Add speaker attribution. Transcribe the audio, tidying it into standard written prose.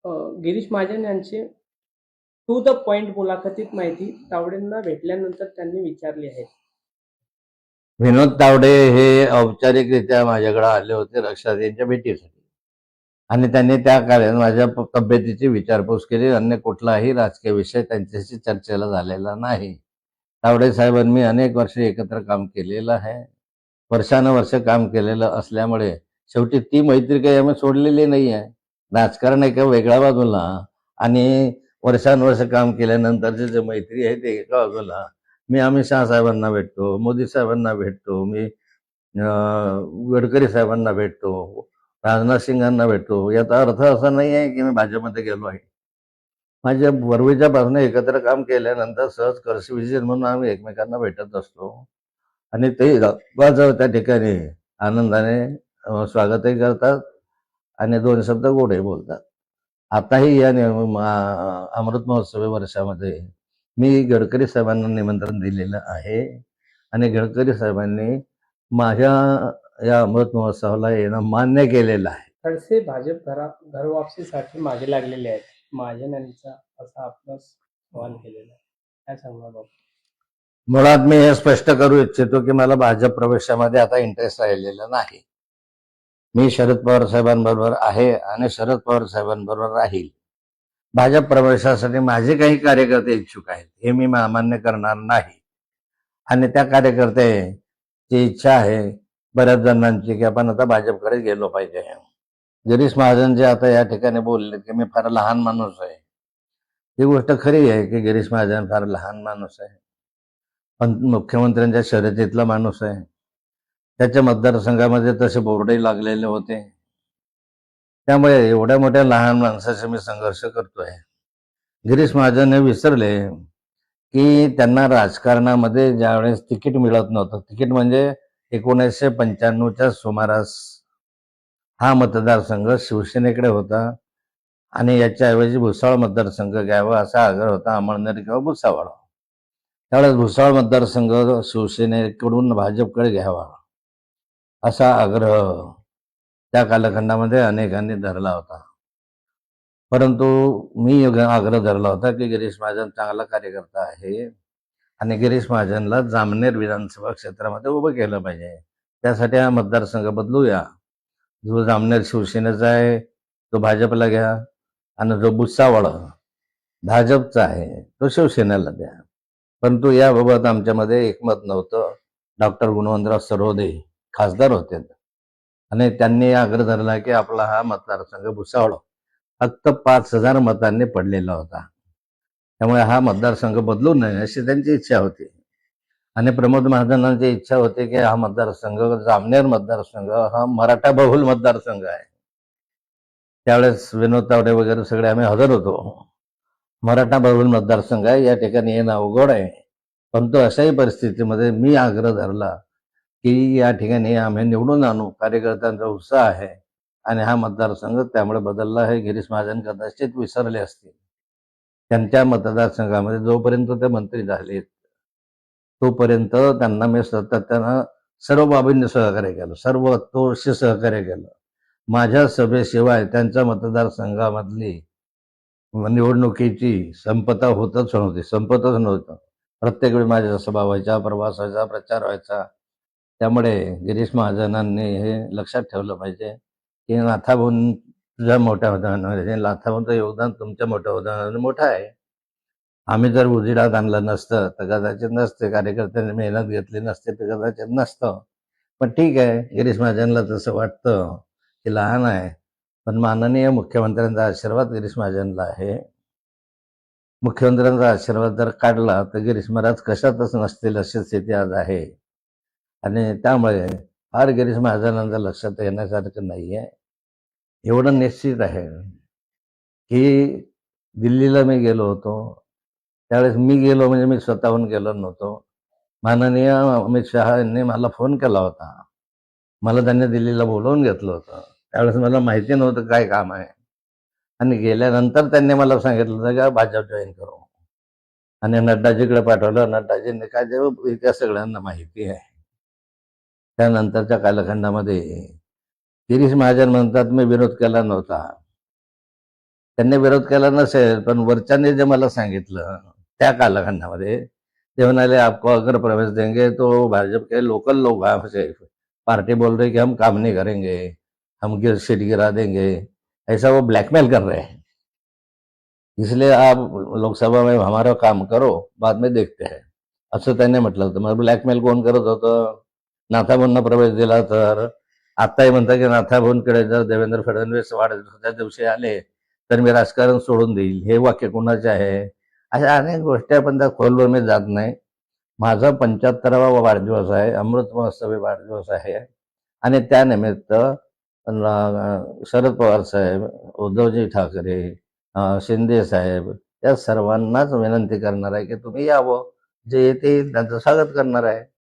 Speaker 1: अ, गिरीश महाजन यांची to the point मुलाखतीत माहिती तावडेंना भेटल्यानंतर त्यांनी विचारली आहे.
Speaker 2: विनोद तावडे हे औपचारिकरित्या माझ्याकडे आले होते रक्षात यांच्या भेटीसाठी आणि त्यांनी त्या काळात माझ्या तब्येतीची विचारपूस केली. अन्य कुठलाही राजकीय विषय त्यांच्याशी चर्चेला झालेला नाही. तावडे साहेबांनी अनेक वर्ष एकत्र काम केलेलं आहे. वर्षानुवर्ष काम केलेलं असल्यामुळे शेवटी ती मैत्री काही आम्ही सोडलेली नाही आहे. राजकारण एका वेगळ्या बाजूला आणि वर्षानुवर्ष काम केल्यानंतरची जी मैत्री आहे ते एका बाजूला. मी अमित शहा साहेबांना भेटतो, मोदी साहेबांना भेटतो, मी गडकरी साहेबांना भेटतो, राजनाथ सिंगांना भेटतो. याचा अर्थ असा नाही आहे की मी भाजपमध्ये गेलो आहे. माझ्या पूर्वीच्यापासून एकत्र काम केल्यानंतर सहज कर्सविजिट म्हणून आम्ही एकमेकांना भेटत असतो आणि ते माझं त्या ठिकाणी आनंदाने स्वागतही करतात आणि दोन शब्द गोडे बोलतात. आताही या अमृत महोत्सवी वर्षामध्ये मी गडकरी साहेबांना निमंत्रण दिलेलं आहे आणि गडकरी साहेबांनी माझ्या या अमृत महोत्सवाला येणं मान्य केलेलं आहे.
Speaker 1: खडसे भाजप घर वापसीसाठी मागे लागलेले आहेत. महाजन यांचा असा आपला सवाल केलेला आहे. काय सांगणार बाबा?
Speaker 2: मुळात मी हे स्पष्ट करू इच्छितो की मला भाजप प्रवेशामध्ये आता इंटरेस्ट राहिलेला नाही. मी शरद पवार साहेबांबरोबर आहे आणि शरद पवार साहेबांबरोबर राहील. भाजप प्रवेशासाठी माझे काही कार्यकर्ते इच्छुक आहेत हे मी मान्य करणार नाही आणि त्या कार्यकर्त्याची इच्छा आहे बऱ्याच जणांची की आपण आता भाजपकडे गेलो पाहिजे. गिरीश महाजन जे आता या ठिकाणी बोलले की मी फार लहान माणूस आहे, ही गोष्ट खरी आहे की गिरीश महाजन फार लहान माणूस आहे, पण मुख्यमंत्र्यांच्या शर्यतीतला माणूस आहे. त्याच्या मतदारसंघामध्ये तसे बोर्डही लागलेले होते. त्यामुळे एवढ्या मोठ्या लहान माणसाशी मी संघर्ष करतोय. गिरीश महाजन हे विसरले की त्यांना राजकारणामध्ये ज्यावेळेस तिकीट मिळत नव्हतं, तिकीट म्हणजे 1995च्या सुमारास हा मतदारसंघ शिवसेनेकडे होता आणि याच्याऐवजी भुसावळ मतदारसंघ घ्यावा असा आग्रह होता, अमळनेर किंवा भुसावळ. त्यावेळेस भुसावळ मतदारसंघ शिवसेनेकडून भाजपकडे घ्यावा असा आग्रह त्या कालखंडामध्ये अनेकांनी धरला होता. परंतु मी आग्रह धरला होता की गिरीश महाजन चांगला कार्यकर्ता आहे आणि गिरीश महाजनला जामनेर विधानसभा क्षेत्रामध्ये उभं केलं पाहिजे. त्यासाठी हा मतदारसंघ बदलूया. जो जामनेर शिवसेनेचा आहे तो भाजपला घ्या आणि जो भुसावळ भाजपचा आहे तो शिवसेनेला द्या. परंतु याबाबत आमच्यामध्ये एकमत नव्हतं. डॉक्टर गुणवंतराव सरोदे खासदार होते आणि त्यांनी आग्रह धरला की आपला हा मतदारसंघ भुसावळ फक्त 5,000 मतांनी पडलेला होता, त्यामुळे हा मतदारसंघ बदलू नये अशी त्यांची इच्छा होती. आणि प्रमोद महाजनांची इच्छा होती की हा मतदारसंघ जामनेर मतदारसंघ हा मराठा बहुल मतदारसंघ आहे. त्यावेळेस विनोद तावडे वगैरे सगळे आम्ही हजर होतो. मराठा बहुल मतदारसंघ आहे, या ठिकाणी येणं अवघड आहे. परंतु अशाही परिस्थितीमध्ये मी आग्रह धरला की या ठिकाणी आम्ही निवडून आणू, कार्यकर्त्यांचा उत्साह आहे आणि हा मतदारसंघ त्यामुळे बदलला आहे. गिरीश महाजन कदाचित विसरले असतील. त्यांच्या मतदारसंघामध्ये जोपर्यंत ते मंत्री झालेत तोपर्यंत त्यांना मी सातत्यानं सर्व बाबींनी सहकार्य केलं, सर्व तोशी सहकार्य केलं. माझ्या सभेशिवाय त्यांच्या मतदारसंघामधली निवडणुकीची संपत्ता होतच नव्हतं. प्रत्येक वेळी माझ्या सभा व्हायच्या, प्रवास व्हायचा, प्रचार व्हायचा. त्यामुळे गिरीश महाजनांनी हे लक्षात ठेवलं पाहिजे की नाथाभाऊन तुझ्या मोठ्या उदाहरणामध्ये नाथाभाऊंचं योगदान तुमच्या मोठ्या उदाहरणाने मोठं आहे. आम्ही जर उजिडात आणलं नसतं तर कदाचित नसते, कार्यकर्त्यांनी मेहनत घेतली नसते तर कदाचित नसतं. पण ठीक आहे, गिरीश महाजनला तसं वाटतं की लहान आहे, पण माननीय मुख्यमंत्र्यांचा आशीर्वाद गिरीश महाजनला आहे. मुख्यमंत्र्यांचा आशीर्वाद जर काढला तर गिरीश महाराज कशातच नसतील अशी स्थिती आज आहे आणि त्यामुळे फार गिरीश महाजनांचं लक्षात येण्यासारखं नाही आहे. एवढं निश्चित आहे की दिल्लीला मी गेलो होतो, त्यावेळेस मी गेलो म्हणजे मी स्वतःहून गेलो नव्हतो. माननीय अमित शहा यांनी मला फोन केला होता, मला त्यांनी दिल्लीला बोलवून घेतलं होतं. त्यावेळेस मला माहिती नव्हतं काय काम आहे आणि गेल्यानंतर त्यांनी मला सांगितलं होतं की भाजप जॉईन करू आणि नड्डाजीकडे पाठवलं. नड्डाजींनी काय जे त्या सगळ्यांना माहिती आहे. त्यानंतरच्या कालखंडामध्ये गिरीश महाजन म्हणतात मी विरोध केला नव्हता. त्यांनी विरोध केला नसेल, पण वरच्यांनी जे मला सांगितलं त्या कालखंडामध्ये, ते म्हणाले आपको अगर प्रवेश देंगे तो भाजपा के लोकल लोग आपसे पार्टी बोल रही कि हम काम नहीं करेंगे, हम सीट गिरा देंगे, ऐसा वो ब्लैकमेल कर रहे हैं, इसलिए आप लोकसभा में हमारा काम करो, बाद में देखते हैं, असं त्यांनी म्हटलं होतं. मग ब्लॅकमेल कोण करत होतं? नाथाभाऊंना प्रवेश दिला तर आताही म्हणतात की नाथाभाऊंकडे जर देवेंद्र फडणवीस वाढदिवसाच्या दिवशी आले तर मी राजकारण सोडून देईल, हे वाक्य कोणाचे आहे? अशा अनेक गोष्टी आपण त्या खोलवर मी जात नाही. माझा 75वा वाढदिवस आहे, अमृत महोत्सवी वाढदिवस आहे, आणि त्यानिमित्त शरद पवार साहेब, उद्धवजी ठाकरे, शिंदे साहेब, या सर्वांनाच विनंती करणार आहे की तुम्ही यावं, जे येतील त्यांचं स्वागत करणार आहे.